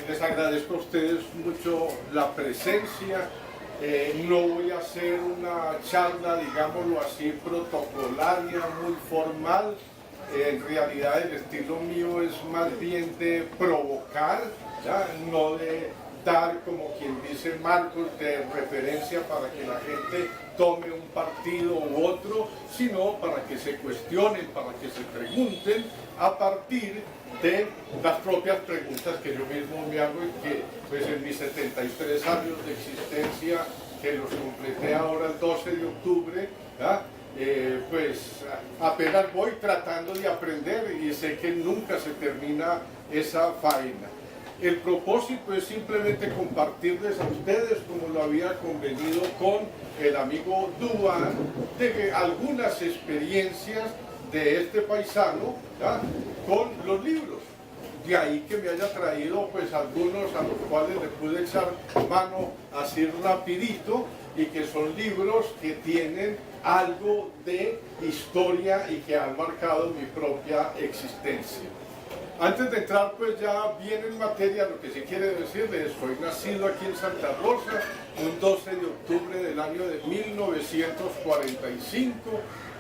Les agradezco a ustedes mucho la presencia. No voy a hacer una charla, digámoslo así, protocolaria, muy formal. En realidad el estilo mío es más bien de provocar, ¿ya? No de dar, como quien dice, marcos de referencia para que la gente tome un partido u otro, sino para que se cuestionen, para que se pregunten a partir de las propias preguntas que yo mismo me hago y que pues en mis 73 años de existencia, que los completé ahora el 12 de octubre, ¿ya? Pues apenas voy tratando de aprender y sé que nunca se termina esa faena. El propósito es simplemente compartirles a ustedes, como lo había convenido con el amigo Duan, de que algunas experiencias de este paisano, ¿ya? Con los libros. De ahí que me haya traído pues algunos a los cuales le pude echar mano así rapidito y que son libros que tienen algo de historia y que han marcado mi propia existencia. Antes de entrar pues ya bien en materia, lo que sí quiere decirles, soy nacido aquí en Santa Rosa un 12 de octubre del año de 1945,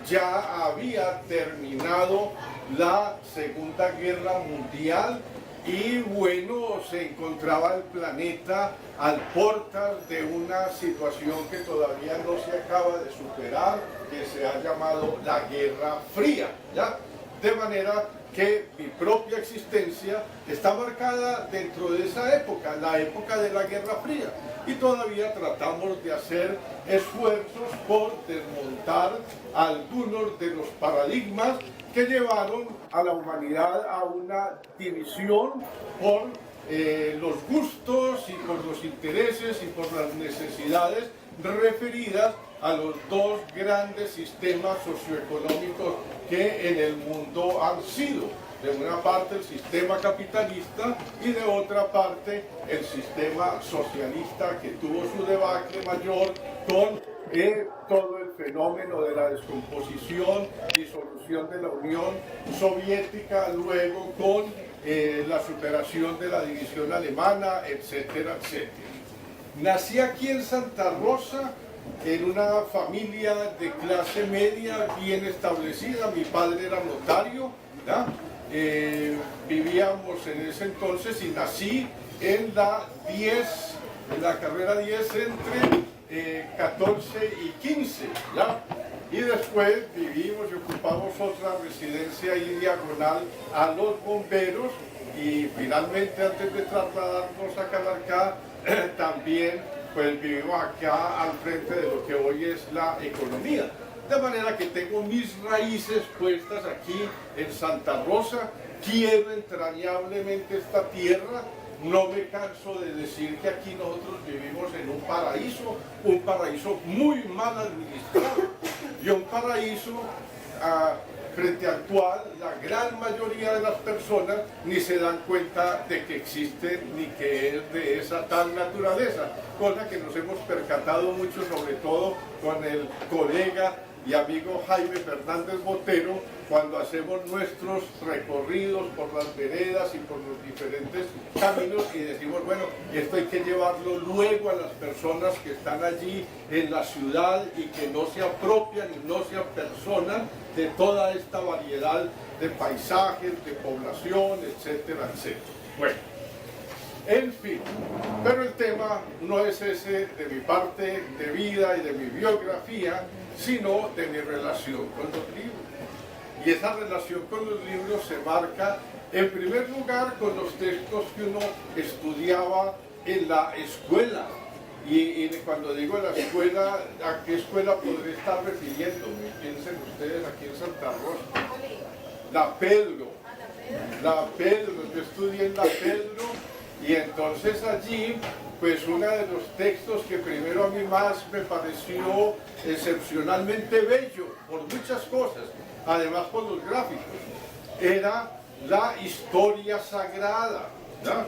ya había terminado la Segunda Guerra Mundial y bueno, se encontraba el planeta al portas de una situación que todavía no se acaba de superar, que se ha llamado la Guerra Fría, ¿ya? De manera que mi propia existencia está marcada dentro de esa época, la época de la Guerra Fría, y todavía tratamos de hacer esfuerzos por desmontar algunos de los paradigmas que llevaron a la humanidad a una división por los gustos y por los intereses y por las necesidades referidas a los dos grandes sistemas socioeconómicos que en el mundo han sido. De una parte el sistema capitalista y de otra parte el sistema socialista, que tuvo su debacle mayor con todo el fenómeno de la descomposición, disolución de la Unión Soviética, luego con la superación de la división alemana, etcétera, etcétera. Nací aquí en Santa Rosa, en una familia de clase media bien establecida. Mi padre era notario, ¿ya? Vivíamos en ese entonces y nací en la carrera 10 entre 14 y 15, ¿ya? Y después vivimos y ocupamos otra residencia ahí diagonal a los bomberos y finalmente antes de trasladarnos a Calarcá también pues vivimos acá al frente de lo que hoy es la economía. De manera que tengo mis raíces puestas aquí en Santa Rosa, quiero entrañablemente esta tierra, no me canso de decir que aquí nosotros vivimos en un paraíso muy mal administrado y un paraíso frente al cual la gran mayoría de las personas ni se dan cuenta de que existe ni que es de esa tal naturaleza, cosa que nos hemos percatado mucho, sobre todo con el colega y amigo Jaime Fernández Botero, cuando hacemos nuestros recorridos por las veredas y por los diferentes caminos y decimos, bueno, esto hay que llevarlo luego a las personas que están allí en la ciudad y que no se apropian y no se apersonan de toda esta variedad de paisajes, de población, etcétera, etcétera. Bueno, en fin, pero el tema no es ese de mi parte de vida y de mi biografía, sino de mi relación con los libros. Y esa relación con los libros se marca, en primer lugar, con los textos que uno estudiaba en la escuela. Y cuando digo la escuela, ¿a qué escuela podré estar refiriéndome? Piensen ustedes aquí en Santa Rosa. La Pedro. La Pedro, yo estudié en la Pedro y entonces allí, pues uno de los textos que primero a mí más me pareció excepcionalmente bello, por muchas cosas, además por los gráficos, era la historia sagrada, ¿no?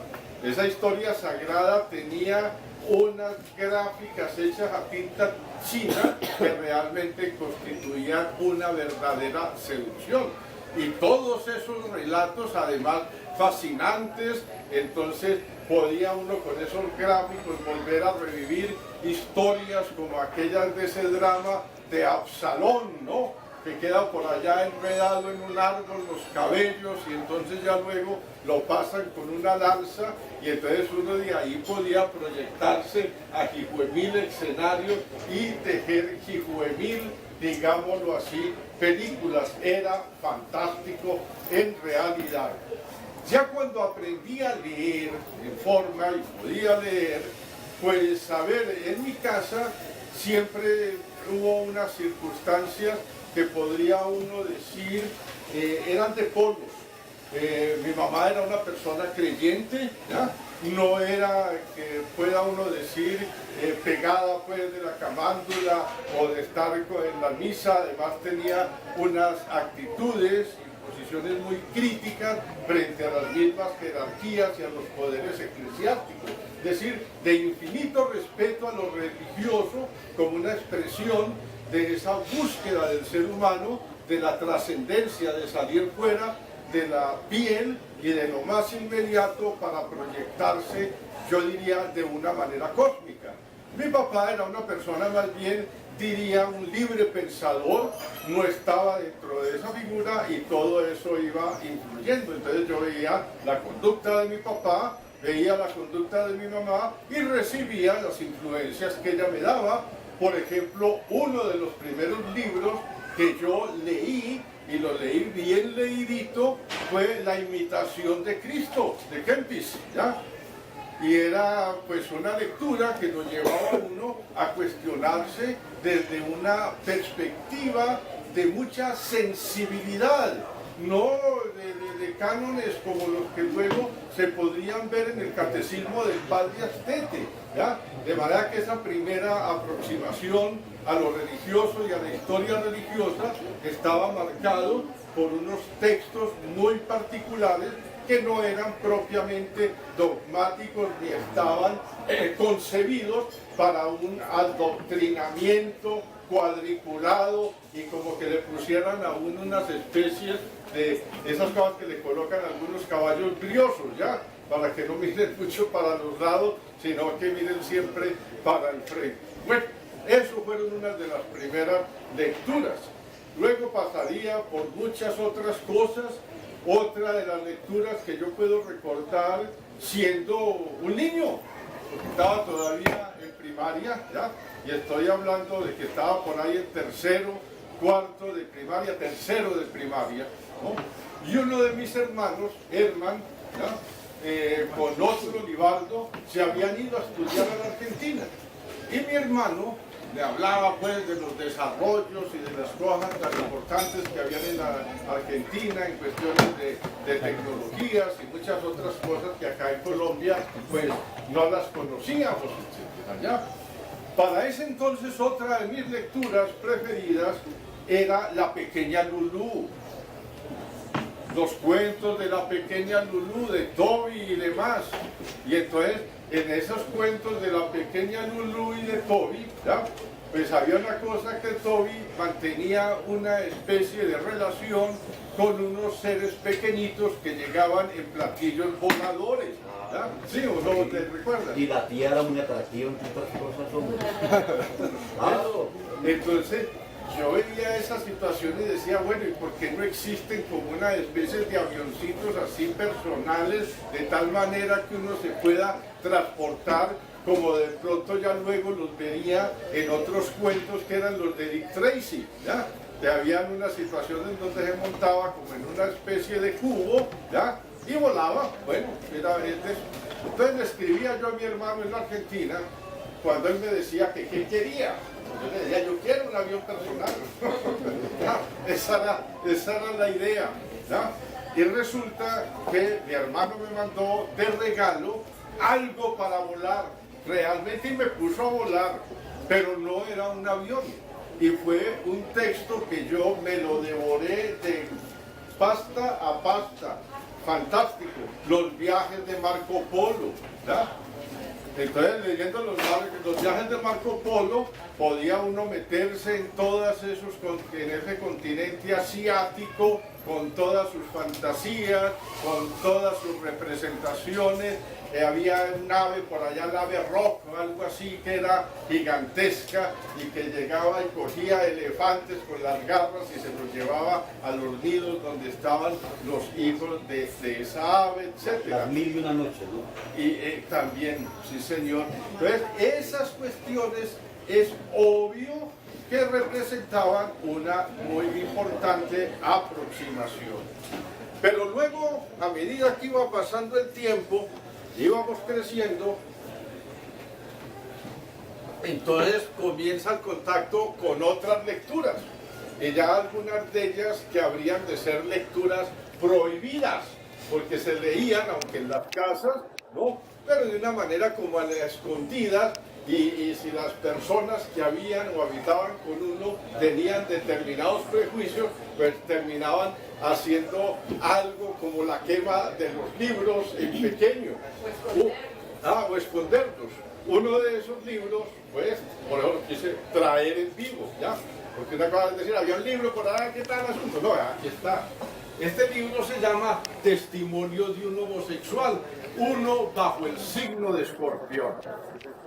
Esa historia sagrada tenía unas gráficas hechas a tinta china que realmente constituían una verdadera seducción. y todos esos relatos además fascinantes. Entonces podía uno con esos gráficos volver a revivir historias como aquellas de ese drama de Absalón, ¿no?, que queda por allá enredado en un árbol, los cabellos, y entonces ya luego lo pasan con una lanza, y entonces uno de ahí podía proyectarse a jijuemil escenarios y tejer jijuemil, digámoslo así, películas. Era fantástico en realidad. Ya cuando aprendí a leer en forma y podía leer, pues a ver, en mi casa siempre hubo unas circunstancias que podría uno decir eran de polos. Mi mamá era una persona creyente, ¿ya? No era que pueda uno decir pegada pues de la camándula o de estar en la misa. Además tenía unas actitudes y posiciones muy críticas frente a las mismas jerarquías y a los poderes eclesiásticos. Es decir, de infinito respeto a lo religioso como una expresión de esa búsqueda del ser humano, de la trascendencia, de salir fuera de la piel y de lo más inmediato para proyectarse, yo diría, de una manera cósmica. Mi papá era una persona más bien, diría, un libre pensador, no estaba dentro de esa figura y todo eso iba influyendo. Entonces yo veía la conducta de mi papá, veía la conducta de mi mamá y recibía las influencias que ella me daba. Por ejemplo, uno de los primeros libros que yo leí, y lo leí bien leidito, fue La imitación de Cristo, de Kempis, ¿ya? Y era pues una lectura que nos llevaba a uno a cuestionarse desde una perspectiva de mucha sensibilidad, no de cánones como los que luego se podrían ver en el catecismo del padre Astete, ¿ya? De manera que esa primera aproximación a lo religioso y a la historia religiosa estaba marcado por unos textos muy particulares que no eran propiamente dogmáticos ni estaban concebidos para un adoctrinamiento cuadriculado y como que le pusieran a uno unas especies de esas cosas que le colocan a algunos caballos briosos, ¿ya? Para que no miren mucho para los lados, sino que miren siempre para el frente. Bueno, eso fueron unas de las primeras lecturas. Luego pasaría por muchas otras cosas. Otra de las lecturas que yo puedo recordar siendo un niño, porque estaba todavía en primaria, ¿ya? Y estoy hablando de que estaba por ahí en tercero, cuarto de primaria, tercero de primaria, ¿no? Y uno de mis hermanos, Herman, ¿ya? Con otro Libardo, se habían ido a estudiar a la Argentina. Y mi hermano le hablaba pues de los desarrollos y de las cosas tan importantes que habían en la Argentina en cuestiones de tecnologías y muchas otras cosas que acá en Colombia pues no las conocíamos, etc. ¿Ya? Para ese entonces otra de mis lecturas preferidas era La pequeña Lulú. Los cuentos de La pequeña Lulú, de Toby y demás. Y entonces, en esos cuentos de La pequeña Lulú y de Toby, ¿ya? Pues había una cosa que Toby mantenía una especie de relación con unos seres pequeñitos que llegaban en platillos voladores. ¿Ya? ¿Sí o no te recuerdas? Y la tía era muy atractiva, entre otras cosas, hombre. Claro. Entonces, yo veía esa situación y decía, bueno, ¿y por qué no existen como una especie de avioncitos así personales, de tal manera que uno se pueda transportar, como de pronto ya luego los veía en otros cuentos que eran los de Dick Tracy, ¿ya? Que habían una situación en donde se montaba como en una especie de cubo, ¿ya? Y volaba. Bueno, era eso. Entonces le escribía yo a mi hermano en la Argentina, cuando él me decía que qué quería. Yo le decía, yo quiero un avión personal. Esa era la idea, ¿ya? Y resulta que mi hermano me mandó de regalo algo para volar. Realmente y me puso a volar, pero no era un avión. Y fue un texto que yo me lo devoré de pasta a pasta. Fantástico. Los viajes de Marco Polo, ¿ya? Entonces, leyendo los viajes de Marco Polo, podía uno meterse en en ese continente asiático, con todas sus fantasías, con todas sus representaciones. Había un ave por allá, el ave rock o algo así, que era gigantesca y que llegaba y cogía elefantes con las garras y se los llevaba a los nidos donde estaban los hijos de esa ave, etc. Las 1001 noches, ¿no? Y también, sí señor. Entonces, esas cuestiones es obvio que representaban una muy importante aproximación. Pero luego, a medida que iba pasando el tiempo, íbamos creciendo, entonces comienza el contacto con otras lecturas, y ya algunas de ellas que habrían de ser lecturas prohibidas, porque se leían, aunque en las casas, ¿no? Pero de una manera como a las escondidas, y si las personas que habían o habitaban con uno tenían determinados prejuicios, pues terminaban haciendo algo como la quema de los libros en pequeño. O esconderlos. Uno de esos libros, pues, por eso lo quise traer en vivo, ¿ya? Porque una cosa es decir, había un libro por ahí, ¿qué tal el asunto? No, aquí está. Este libro se llama Testimonio de un homosexual, uno bajo el signo de Escorpión.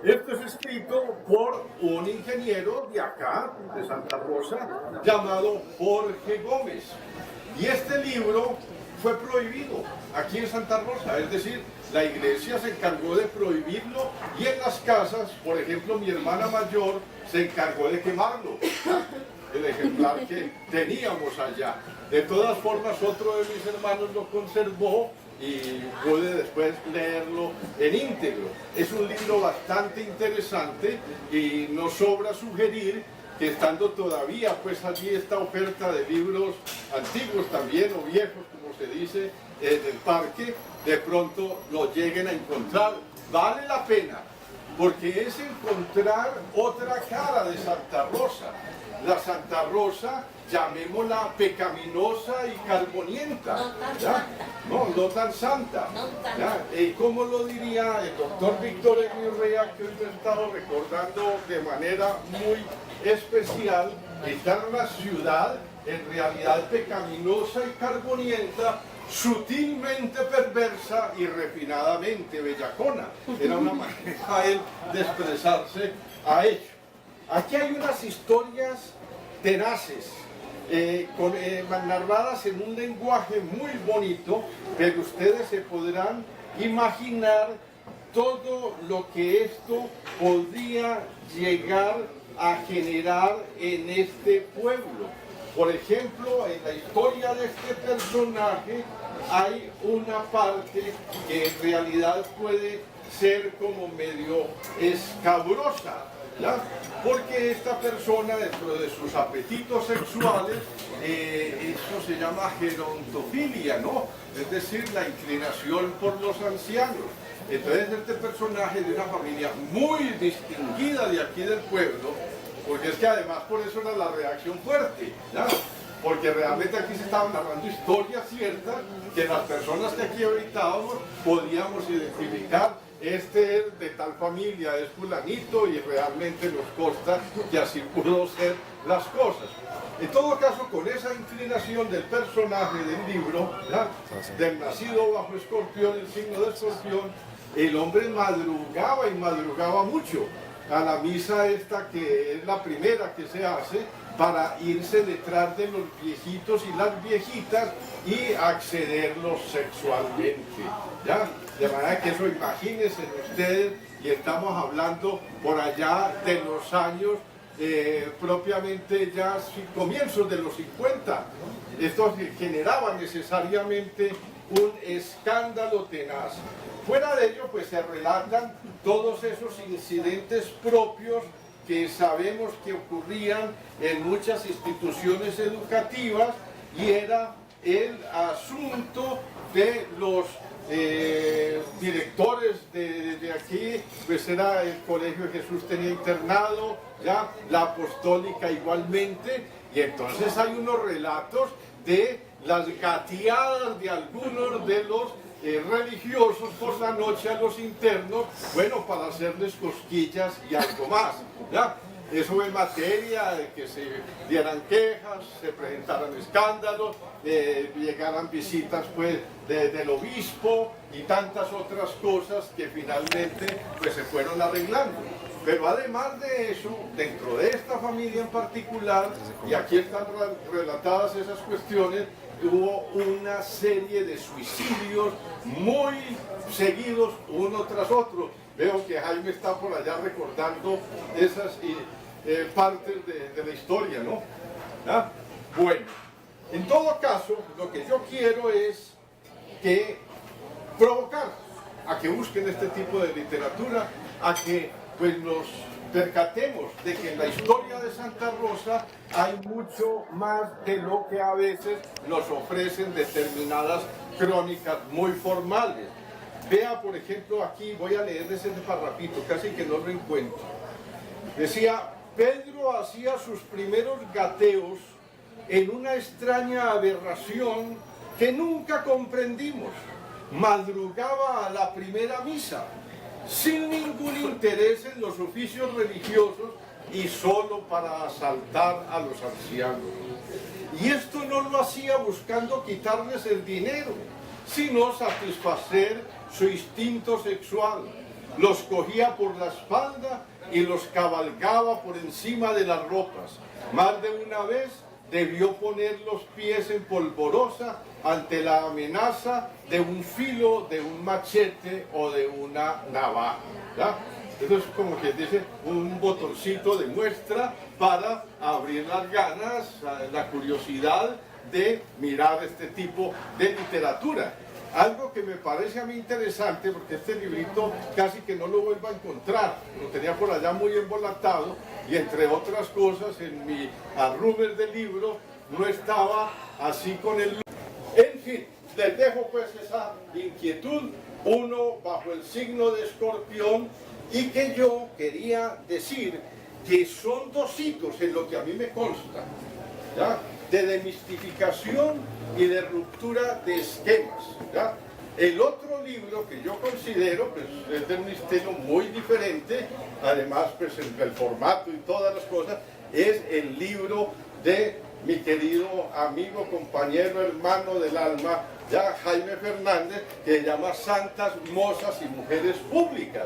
Esto es escrito por un ingeniero de acá, de Santa Rosa, llamado Jorge Gómez. Y este libro fue prohibido aquí en Santa Rosa, es decir, la iglesia se encargó de prohibirlo y en las casas, por ejemplo, mi hermana mayor se encargó de quemarlo, el ejemplar que teníamos allá. De todas formas, otro de mis hermanos lo conservó y pude después leerlo en íntegro. Es un libro bastante interesante y nos sobra sugerir que estando todavía pues allí esta oferta de libros antiguos también o viejos, como se dice en el parque, de pronto lo lleguen a encontrar. Vale la pena, porque es encontrar otra cara de Santa Rosa. La Santa Rosa, llamémosla pecaminosa y carbonienta, ¿ya? No tan santa. ¿Ya? ¿Cómo lo diría el doctor Víctor Eguirrea, que hoy me he estado recordando de manera muy especial? Está en una ciudad en realidad pecaminosa y carbonienta, sutilmente perversa y refinadamente bellacona. Era una manera él de expresarse a ello. Aquí hay unas historias tenaces, narradas en un lenguaje muy bonito, pero ustedes se podrán imaginar todo lo que esto podría llegar a generar en este pueblo. Por ejemplo, en la historia de este personaje hay una parte que en realidad puede ser como medio escabrosa, ¿ya? Porque esta persona, dentro de sus apetitos sexuales, eso se llama gerontofilia, ¿no? Es decir, la inclinación por los ancianos. Entonces este personaje de una familia muy distinguida de aquí del pueblo, porque es que además por eso era la reacción fuerte, ¿ya? Porque realmente aquí se estaban narrando historias ciertas que las personas que aquí habitábamos podíamos identificar. Este es de tal familia, es fulanito, y realmente nos consta que así pudo ser las cosas. En todo caso, con esa inclinación del personaje del libro, ¿ya? Del nacido bajo Escorpión, el signo de Escorpión, el hombre madrugaba y madrugaba mucho a la misa esta, que es la primera que se hace, para irse detrás de los viejitos y las viejitas y accederlos sexualmente, ¿ya? De manera que eso, imagínense ustedes, y estamos hablando por allá de los años propiamente ya comienzos de los 50. Esto generaba necesariamente un escándalo tenaz. Fuera de ello, pues se relatan todos esos incidentes propios que sabemos que ocurrían en muchas instituciones educativas, y era el asunto de los directores de aquí, pues era el Colegio de Jesús, tenía internado, ya, la Apostólica igualmente, y entonces hay unos relatos de las gateadas de algunos de los religiosos por la noche a los internos, bueno, para hacerles cosquillas y algo más, ¿ya? Eso en materia de que se dieran quejas, se presentaran escándalos, llegaran visitas pues del obispo y tantas otras cosas que finalmente pues se fueron arreglando. Pero además de eso, dentro de esta familia en particular, y aquí están relatadas esas cuestiones, hubo una serie de suicidios muy seguidos uno tras otro. Veo que Jaime está por allá recordando esas partes de la historia, ¿no? ¿Ah? Bueno, en todo caso, lo que yo quiero es que provocar a que busquen este tipo de literatura, a que pues nos percatemos de que en la historia de Santa Rosa hay mucho más de lo que a veces nos ofrecen determinadas crónicas muy formales. Vea, por ejemplo, aquí voy a leer ese parrafito, casi que no lo encuentro. Decía, Pedro hacía sus primeros gateos en una extraña aberración que nunca comprendimos. Madrugaba a la primera misa, sin ningún interés en los oficios religiosos y solo para asaltar a los ancianos. Y esto no lo hacía buscando quitarles el dinero, sino satisfacer su instinto sexual. Los cogía por la espalda y los cabalgaba por encima de las ropas. Más de una vez debió poner los pies en polvorosa ante la amenaza de un filo, de un machete o de una navaja, ¿ya? Eso es como que dice un botoncito de muestra para abrir las ganas, la curiosidad de mirar este tipo de literatura. Algo que me parece a mí interesante, porque este librito casi que no lo vuelvo a encontrar, lo tenía por allá muy embolatado, y entre otras cosas en mi arrumer de libro no estaba así con el... En fin, les dejo pues esa inquietud, uno bajo el signo de Escorpión, y que yo quería decir que son dos hitos en lo que a mí me consta, ¿ya? De demistificación y de ruptura de esquemas, ¿ya? El otro libro que yo considero pues, es de un estilo muy diferente, además pues el formato y todas las cosas, es el libro de mi querido amigo, compañero, hermano del alma, ya Jaime Fernández, que se llama Santas, Mozas y Mujeres Públicas,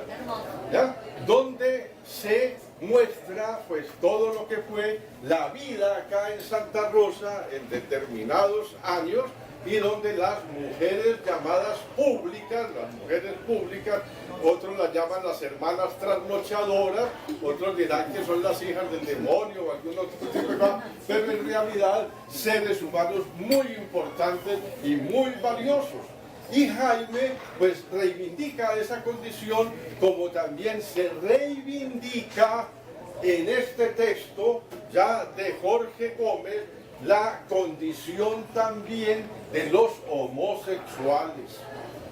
¿ya? Donde se muestra pues todo lo que fue la vida acá en Santa Rosa en determinados años, y donde las mujeres llamadas públicas, otros las llaman las hermanas trasnochadoras, otros dirán que son las hijas del demonio o algún otro tipo de cosas, pero en realidad seres humanos muy importantes y muy valiosos. Y Jaime pues reivindica esa condición, como también se reivindica en este texto ya de Jorge Gómez la condición también de los homosexuales,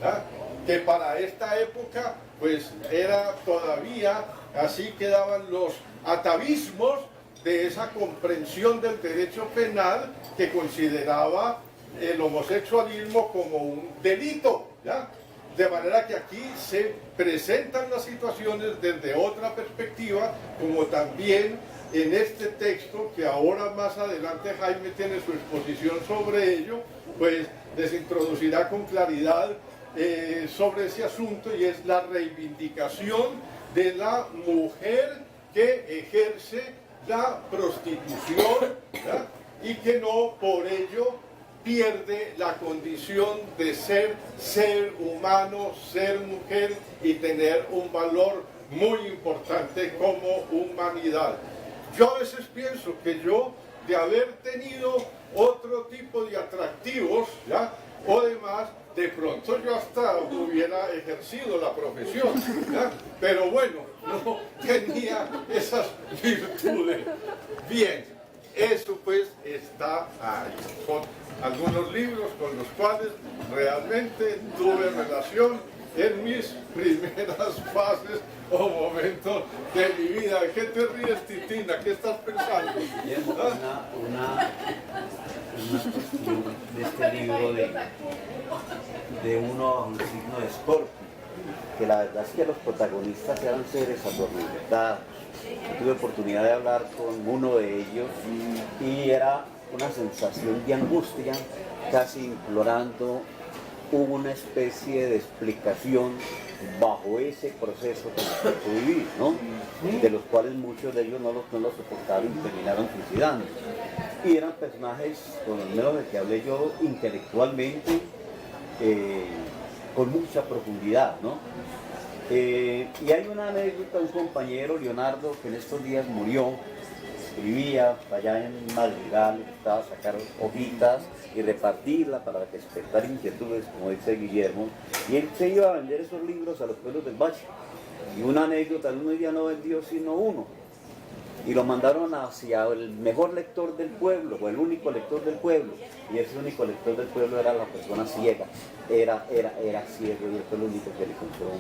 ¿ya? Que para esta época pues era todavía, así quedaban los atavismos de esa comprensión del derecho penal que consideraba el homosexualismo como un delito, ¿ya? De manera que aquí se presentan las situaciones desde otra perspectiva, como también en este texto, que ahora más adelante Jaime tiene su exposición sobre ello, pues les introducirá con claridad sobre ese asunto, y es la reivindicación de la mujer que ejerce la prostitución, ¿ya? Y que no por ello pierde la condición de ser humano, ser mujer y tener un valor muy importante como humanidad. Yo a veces pienso que yo, de haber tenido otro tipo de atractivos, ¿ya? O demás, de pronto yo hasta hubiera ejercido la profesión, ¿ya? Pero bueno, no tenía esas virtudes. Bien, eso pues está ahí. Son algunos libros con los cuales realmente tuve relación en mis primeras fases o momentos de mi vida. ¿De qué te ríes, Titina? ¿Qué estás pensando? Bien, una cuestión de este libro de uno a un signo de Escorpio, que la verdad es que los protagonistas eran seres atormentados. Yo tuve oportunidad de hablar con uno de ellos y era una sensación de angustia, casi implorando una especie de explicación bajo ese proceso que nos tocó vivir, ¿no? De los cuales muchos de ellos no lo soportaron y terminaron suicidando. Y eran personajes, con el menos de que hablé yo, intelectualmente, con mucha profundidad, ¿no? Y hay una anécdota de un compañero, Leonardo, que en estos días murió, escribía allá en Madrigal, estaba a sacar hojitas y repartirla para despertar inquietudes, como dice Guillermo, y él se iba a vender esos libros a los pueblos del Valle. Y una anécdota, el un día no vendió sino uno, y lo mandaron hacia el mejor lector del pueblo, o el único lector del pueblo, y ese único lector del pueblo era la persona ciega, era ciego, y él fue el único que le compró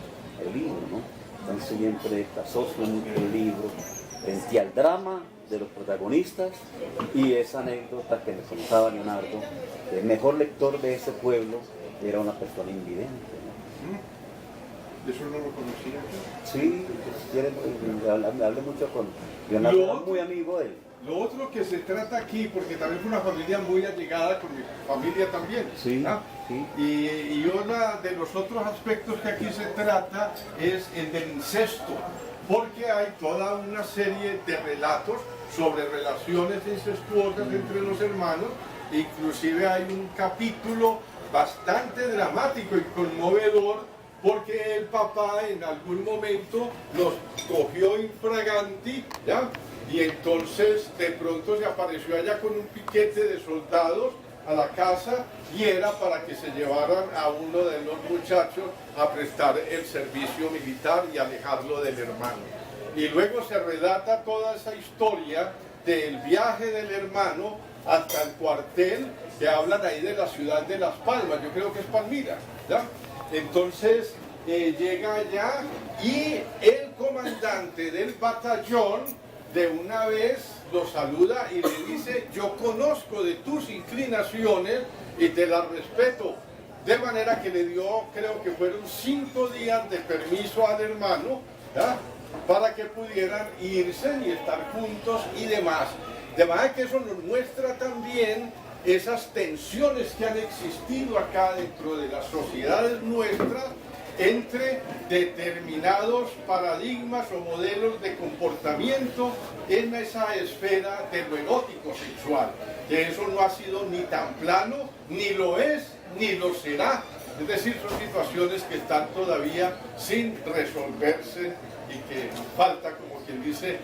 el libro, ¿no? Entonces siempre asocio mucho el libro frente al drama de los protagonistas y esa anécdota que le contaba Leonardo, el mejor lector de ese pueblo era una persona invidente, ¿no? Eso no lo conocía. Sí, hablé mucho con Leonardo, era muy amigo de él. Lo otro que se trata aquí, porque también fue una familia muy allegada con mi familia también, Sí, ¿no? sí. Y uno de los otros aspectos que aquí se trata es el del incesto, porque hay toda una serie de relatos sobre relaciones incestuosas entre los hermanos, inclusive hay un capítulo bastante dramático y conmovedor, porque el papá en algún momento los cogió infraganti, ¿ya? Y entonces de pronto se apareció allá con un piquete de soldados a la casa y era para que se llevaran a uno de los muchachos a prestar el servicio militar y alejarlo del hermano. Y luego se relata toda esa historia del viaje del hermano hasta el cuartel, que hablan ahí de la ciudad de Las Palmas, yo creo que es Palmira, ¿ya? Entonces llega allá y el comandante del batallón de una vez lo saluda y le dice: yo conozco de tus inclinaciones y te las respeto. De manera que le dio, creo que fueron 5 días de permiso al hermano, ¿ya? Para que pudieran irse y estar juntos y demás. De manera que eso nos muestra también esas tensiones que han existido acá dentro de las sociedades nuestras entre determinados paradigmas o modelos de comportamiento en esa esfera de lo erótico sexual, que eso no ha sido ni tan plano, ni lo es, ni lo será. Es decir, son situaciones que están todavía sin resolverse y que falta, como quien dice,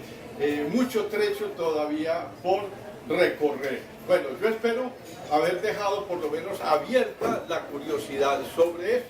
mucho trecho todavía por recorrer. Bueno, yo espero haber dejado por lo menos abierta la curiosidad sobre esto.